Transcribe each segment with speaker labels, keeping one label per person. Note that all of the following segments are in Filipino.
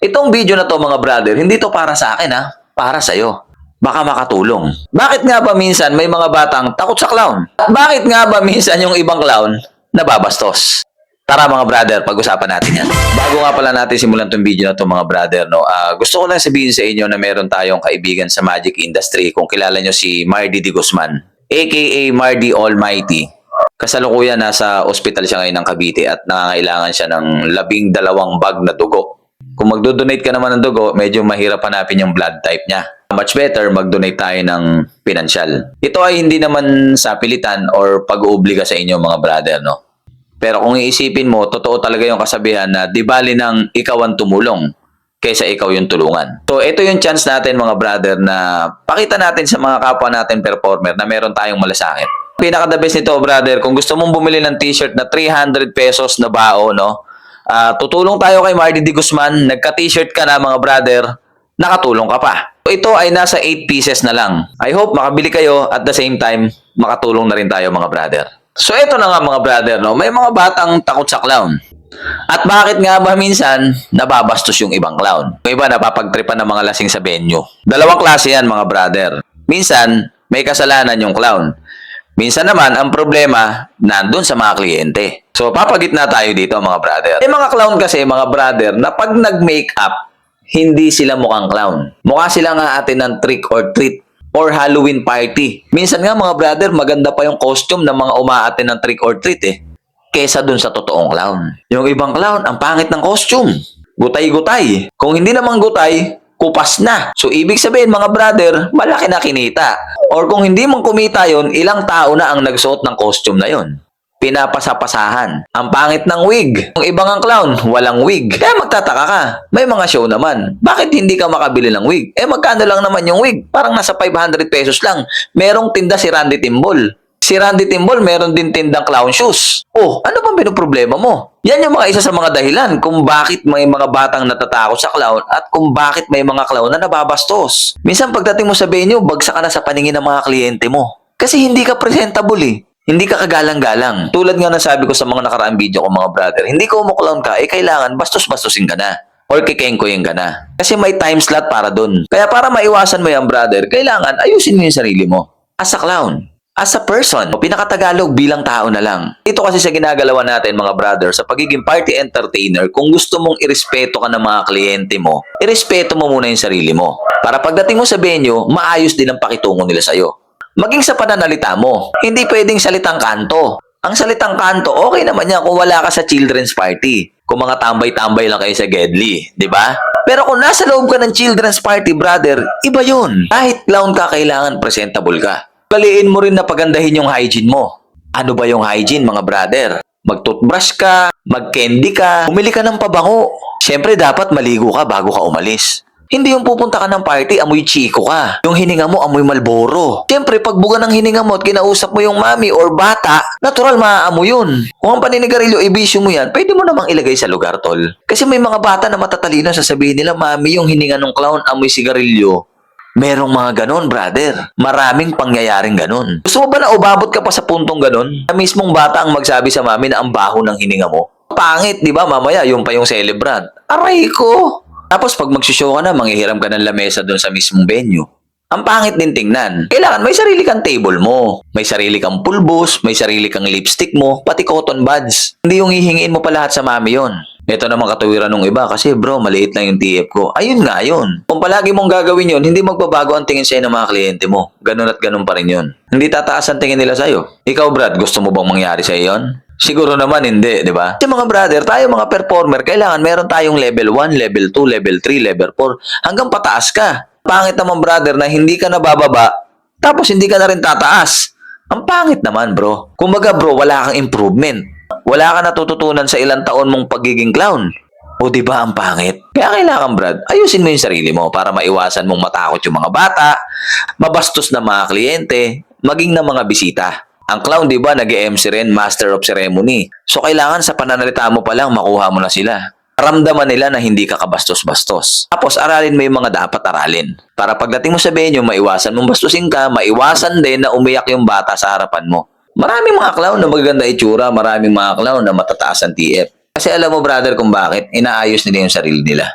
Speaker 1: Itong video na to mga brother, hindi to para sa akin ha, para sa'yo. Baka makatulong. Bakit nga ba minsan may mga batang takot sa clown? At bakit nga ba minsan yung ibang clown nababastos? Tara mga brother, pag-usapan natin yan. Bago nga pala natin simulan tong video na to mga brother, no, gusto ko lang sabihin sa inyo na meron tayong kaibigan sa magic industry. Kung kilala nyo si Mardy D. Guzman, aka Mardy Almighty. Kasalukuyan nasa ospital siya ngayon ng Cavite at nangangailangan siya ng 12 bag na dugo. Kung magdo-donate ka naman ng dugo, medyo mahirap hanapin yung blood type niya. Much better, mag-donate tayo ng pinansyal. Ito ay hindi naman sa pilitan or pag-uubliga sa inyo mga brother, no? Pero kung iisipin mo, totoo talaga yung kasabihan na di bali nang ikaw ang tumulong kaysa ikaw yung tulungan. So, ito yung chance natin mga brother na pakita natin sa mga kapwa natin performer na meron tayong malasakit. Pinaka-the best nito brother, kung gusto mong bumili ng t-shirt na 300 pesos na bao, no? Tutulong tayo kay Mardy D. Guzman, nagka-t-shirt ka na mga brother, nakatulong ka pa. Ito ay nasa 8 pieces na lang. I hope makabili kayo at the same time, makatulong na rin tayo mga brother. So ito na nga mga brother, no? May mga batang takot sa clown. At bakit nga ba minsan nababastos yung ibang clown? Yung iba napapagtripan ng mga lasing sa venue. Dalawang klase yan mga brother. Minsan may kasalanan yung clown. Minsan naman ang problema nandun sa mga kliyente. So papagitna tayo dito mga brother. May mga clown kasi mga brother na pag nag-makeup, hindi sila mukhang clown. Mukha sila nga atin ng trick or treat or Halloween party. Minsan nga mga brother, maganda pa yung costume ng mga umaaten ng trick or treat kesa dun sa totoong clown. Yung ibang clown, ang pangit ng costume. Gutay-gutay. Kung hindi naman gutay, kupas na. So ibig sabihin mga brother, malaki na kinita. Or kung hindi mong kumita yon, ilang tao na ang nagsuot ng costume na yon. Pinapasapasahan. Ang pangit ng wig. Yung ibang ang clown, walang wig. Kaya magtataka ka. May mga show naman. Bakit hindi ka makabili ng wig? Magkano lang naman yung wig? Parang nasa 500 pesos lang. Merong tinda si Randy Timbol. Si Randy Timbol meron din tindang clown shoes. Oh, ano bang pinoproblema mo? Yan yung mga isa sa mga dahilan kung bakit may mga batang natatakot sa clown at kung bakit may mga clown na nababastos. Minsan pagdating mo sa venue, bagsak ka na sa paningin ng mga kliyente mo. Kasi hindi ka presentable Hindi ka kagalang-galang. Tulad nga nasabi ko sa mga nakaraang video ko mga brother, hindi ka umuklawn ka, kailangan bastos-bastosin ka na. Or kikengkoyin ka na. Kasi may time slot para dun. Kaya para maiwasan mo yan brother, kailangan ayusin mo yung sarili mo. As a clown. As a person. O pinakatagalog bilang tao na lang. Ito kasi sa ginagalawan natin mga brother, sa pagiging party entertainer, kung gusto mong irespeto ka ng mga kliyente mo, irespeto mo muna yung sarili mo. Para pagdating mo sa venue, maayos din ang pakitungo nila sa'yo. Maging sa pananalita mo, hindi pwedeng salitang kanto. Ang salitang kanto, okay naman yan kung wala ka sa children's party. Kung mga tambay-tambay lang kayo sa Gedli, di ba? Pero kung nasa loob ka ng children's party, brother, iba yun. Kahit clown ka, kailangan presentable ka. Kaliin mo rin na pagandahin yung hygiene mo. Ano ba yung hygiene, mga brother? Mag-toothbrush ka, mag-candy ka, bumili ka ng pabango. Siyempre, dapat maligo ka bago ka umalis. Hindi yung pupunta ka ng party, amoy chiko ka. Yung hininga mo, amoy Marlboro. Siyempre, pag buga ng hininga mo at kinausap mo yung mami or bata, natural maaamoy yun. Kung ang paninigarilyo, ibisyo mo yan, pwede mo namang ilagay sa lugar, tol. Kasi may mga bata na matatalino, sasabihin nila, mami, yung hininga ng clown, amoy sigarilyo. Merong mga ganon, brother. Maraming pangyayaring ganon. Gusto mo ba na ubabot ka pa sa puntong ganon? Na mismong bata ang magsabi sa mami na ang baho ng hininga mo? Pangit, di ba? Mamaya, yung pa yung celebrant. Aray ko! Tapos pag magsishow ka na, manghihiram ka ng lamesa doon sa mismong venue. Ang pangit din tingnan. Kailangan may sarili kang table mo. May sarili kang pulbos, may sarili kang lipstick mo, pati cotton buds. Hindi yung hihingiin mo pa lahat sa mami yon. Ito naman katuwiran ng iba kasi bro, maliit lang yung TF ko. Ayun nga yun. Kung palagi mong gagawin yun, hindi magbabago ang tingin sa'yo ng mga kliyente mo. Ganun at ganun pa rin yun. Hindi tataas ang tingin nila sa'yo. Ikaw Brad, gusto mo bang mangyari sa'yo yun? Siguro naman hindi, di ba? Kasi mga brother, tayo mga performer, kailangan meron tayong level 1, level 2, level 3, level 4, hanggang pataas ka. Pangit naman brother na hindi ka nabababa, tapos hindi ka na rin tataas. Ang pangit naman bro. Kumbaga bro, wala kang improvement. Wala ka natututunan sa ilang taon mong pagiging clown. O di ba ang pangit? Kaya kailangan Brad, ayusin mo yung sarili mo para maiwasan mong matakot yung mga bata, mabastos na mga kliyente, maging na mga bisita. Ang clown, di ba, nag-MC rin, Master of Ceremony. So, kailangan sa pananalita mo pa lang, makuha mo na sila. Ramdaman nila na hindi ka kabastos-bastos. Tapos, aralin mo yung mga dapat aralin. Para pagdating mo sa venue, maiwasan mong bastusin ka, maiwasan din na umiyak yung bata sa harapan mo. Maraming mga clown na magaganda itsura, maraming mga clown na matataas ang TF. Kasi alam mo, brother, kung bakit, inaayos nila yung sarili nila.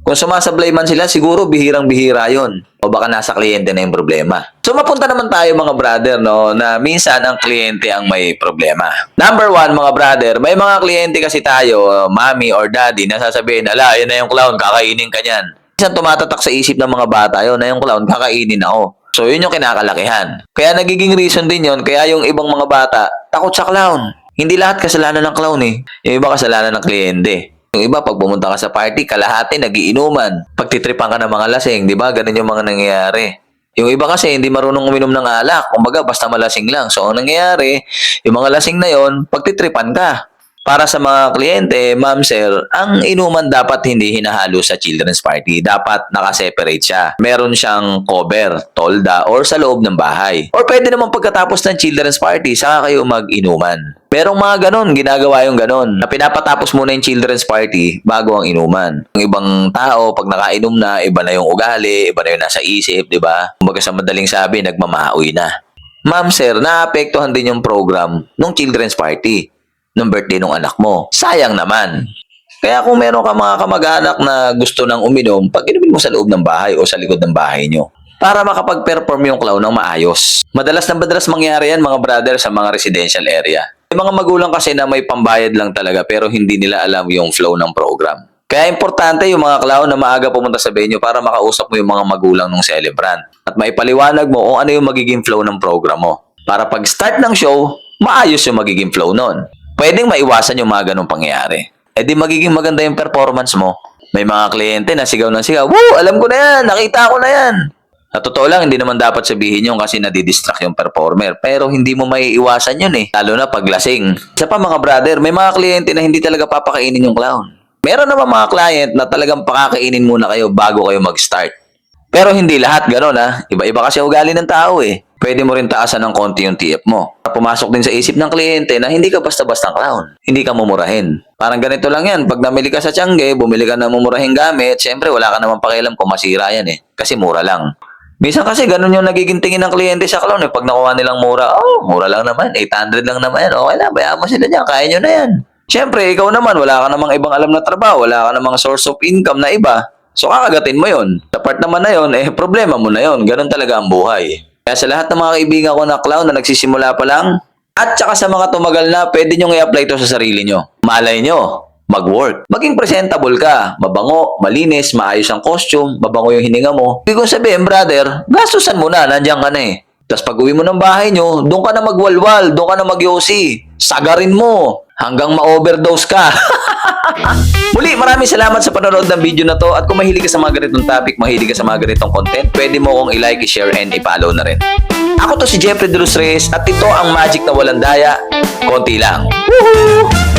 Speaker 1: Kung sumasablay man sila, siguro bihirang-bihira yon. O baka nasa kliyente na yung problema. So mapunta naman tayo mga brother, no, na minsan ang kliyente ang may problema. Number one, mga brother, may mga kliyente kasi tayo, mommy or daddy, na sasabihin, ala, yun na yung clown, kakainin ka niyan. Minsan tumatatak sa isip ng mga bata, yun na yung clown, kakainin ako. So yun yung kinakalakihan. Kaya nagiging reason din yun, kaya yung ibang mga bata, takot sa clown. Hindi lahat kasalanan ng clown eh. Yung iba kasalanan ng kliyente. Yung iba, pag pumunta ka sa party, kalahati nagiinuman. Pagtitripan ka ng mga lasing, di ba? Ganun yung mga nangyayari. Yung iba kasi hindi marunong uminom ng alak. Kumbaga, basta malasing lang. So, ang nangyayari, yung mga lasing na yon, pagtitripan ka. Para sa mga kliyente, ma'am, sir, ang inuman dapat hindi hinahalo sa children's party. Dapat nakaseparate siya. Meron siyang cover, tolda, or sa loob ng bahay. Or pwede naman pagkatapos ng children's party, saka kayo mag-inuman. Merong mga ganon, ginagawa yung ganon, na pinapatapos muna yung children's party bago ang inuman. Yung ibang tao, pag nakainom na, iba na yung ugali, iba na yung nasa isip, di ba? Kumbaga sa madaling sabi, nagmamaoy na. Ma'am, sir, naapektuhan din yung program ng children's party ng birthday ng anak mo. Sayang naman. Kaya kung meron ka mga kamag-anak na gusto nang uminom, pag-inumin mo sa loob ng bahay o sa likod ng bahay nyo para makapag-perform yung clown ng maayos. Madalas na madalas mangyari yan mga brother sa mga residential area. May mga magulang kasi na may pambayad lang talaga pero hindi nila alam yung flow ng program. Kaya importante yung mga clown na maaga pumunta sa venue para makausap mo yung mga magulang ng celebrant at maipaliwanag mo kung ano yung magiging flow ng program mo. Para pag start ng show, maayos yung magiging flow nun. Pwedeng maiwasan yung mga ganong pangyayari. E di magiging maganda yung performance mo. May mga kliyente na sigaw ng sigaw, woo, alam ko na yan, nakita ko na yan. Sa totoo lang, hindi naman dapat sabihin yun kasi nadidistract yung performer. Pero hindi mo maiiwasan yun eh. Lalo na pag lasing. Isa pa mga brother, may mga kliyente na hindi talaga papakainin yung clown. Meron naman mga client na talagang pakakainin muna kayo bago kayo mag-start. Pero hindi lahat gano'n ha. Iba-iba kasi ugali ng tao eh. Pwede mo rin taasan ng konti yung TF mo. Pumasok din sa isip ng kliyente na hindi ka basta-basta clown. Hindi ka mumurahin. Parang ganito lang yan. Pag namili ka sa Tiangge, bumili ka ng mumurahing gamit, syempre wala ka naman pakialam kung masira yan eh. Kasi mura lang. Minsan kasi ganun yung nagiging tingin ng kliyente sa clown eh. Pag nakuha nilang mura, oh, mura lang naman. 800 lang naman yan. Okay lang, bayaan mo sila dyan. Kaya nyo na yan. Syempre, ikaw naman, wala ka namang ibang alam na trabaho. Wala ka namang source of income na iba. So kakagatin mo yon. Sa part naman na yon, problema mo na yon. Ganun talaga ang buhay. Kaya sa lahat ng mga kaibigan ko na clown na nagsisimula pa lang, at saka sa mga tumagal na, pwede nyo i-apply to sa sarili nyo. Malay nyo, mag-work. Maging presentable ka, mabango, malinis, maayos ang costume, mabango yung hininga mo. Ibig kong sabihin, brother, gastusan mo na, nandiyan ka na eh. Tapos pag uwi mo ng bahay nyo, doon ka na magwalwal, doon ka na magyosi. Sagarin mo, hanggang ma-overdose ka. Muli, maraming salamat sa panonood ng video na to at kung mahilig ka sa mga ganitong topic, mahilig ka sa mga ganitong content, pwede mo kong i-like, i-share, and i-follow na rin. Ako to si Jeffrey De Los Reyes at ito ang magic na walang daya, konti lang. Woohoo!